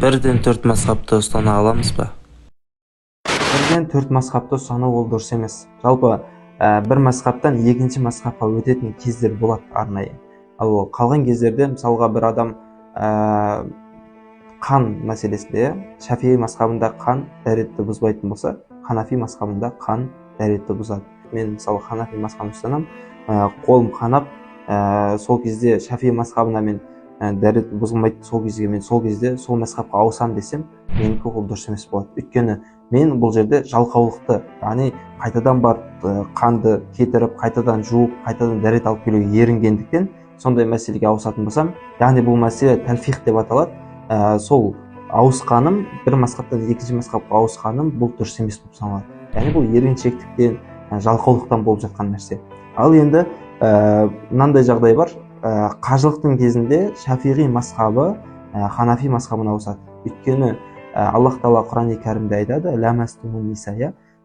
Бірден 4 мазхабты ұстана аламыз ба? Бірден 4 мазхабты ұстану ол дұрыс емес. Жалпы бір мазхабтан екінші мазхабқа өтетін кездер болады арнайы. Ал қалған кездерде мысалға бір адам қан мәселесінде Шафии мазхабында қан дәретті бұзбайтын болса, Ханафи мазхабында қан дәретті бұзады. Мен мысалы Ханафи мазхабын ұстанамын, қолым қанап, сол кезде Шафии мазхабына мен дәрет бұзылмайды, сол кезде мен сол мазхабқа ауысамын десем, менікі ол дұрыс емес болады. Өйткені мен бұл жерде жалқаулықты, яғни қайтадан барып қанды кетіріп, қайтадан жуып, қайтадан дәрет алып келуге ерінгендіктен сондай мәселеге ауысатын болсам, яғни бұл мәселе тәлфих деп аталады. Сол ауысқаным, бір мазхабтан екінші мазхабқа ауысқаным бұл дұрыс емес болып саналады. Яғни бұл еріншектіктен, жалқаулықтан болып жатқан нәрсе. Ал енді мынандай жағдай бар. Қажылықтың кезінде Шафиғи мазхабы Ханафи мазхабына ауысады. Өйткені Аллах Тағала Құран-ы Кәрімде айтады: «Ләмәстумун ниса»,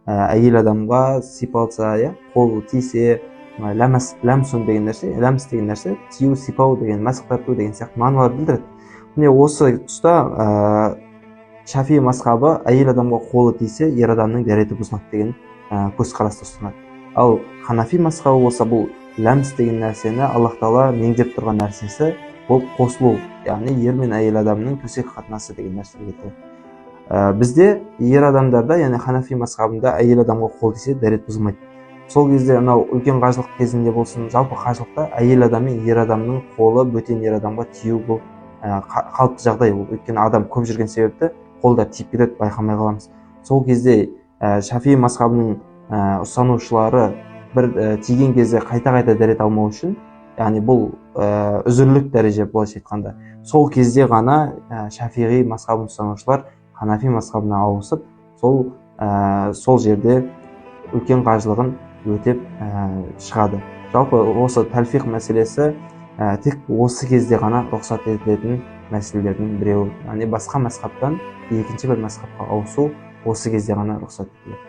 әйел адамға сипалса, қол тисе, ләмсун деген нәрсе, ләмс деген нәрсе, тию, сипау деген, мәсх тарту деген сияқты мағыналар білдіреді. Міне осы тұста Шафии мазхабы әйел адамға қолы тисе, ер адамның дәреті бұзылады деген көзқарасты ұстанады. Ал Ханафи мазхабы болса, бұл ләмс деген нәрсені Аллах Тағала меңзеп тұрған нәрсесі болып қосылу, яғни ер мен әйел адамның төсек қатынасы деген нәрсеге келтіреді. Бізде ер адамдарда, яғни Ханафи мазхабында әйел адамға қол тисе дәрет бұзылмайды. Сол кезде анау үлкен қажылық кезінде болсын, жалпы қажылықта әйел адам мен ер адамның қолы бөтен ер адамға тию бұл қалыпты жағдай. Өйткені адам көп жүрген себепті қолдар тиіп кетеді, байқамай қаламыз. Сол кезде Шафии мазхабының ұстанушылары бір тиген кезде қайта-қайта дәрет алмау үшін, яғни бұл үзірлік дәреже былайша айтқанда, сол кезде ғана Шафиғи мазхабын ұстанушылар Ханафи мазхабына ауысып, сол жерде үлкен қажылығын өтеп шығады. Жалпы осы тәлфих мәселесі тек осы кезде ғана рұқсат етілетін мәселелердің біреуі. Яғни басқа мазхабтан екінші бір мазхабқа ауысу осы кезде ғана рұқсат етіледі.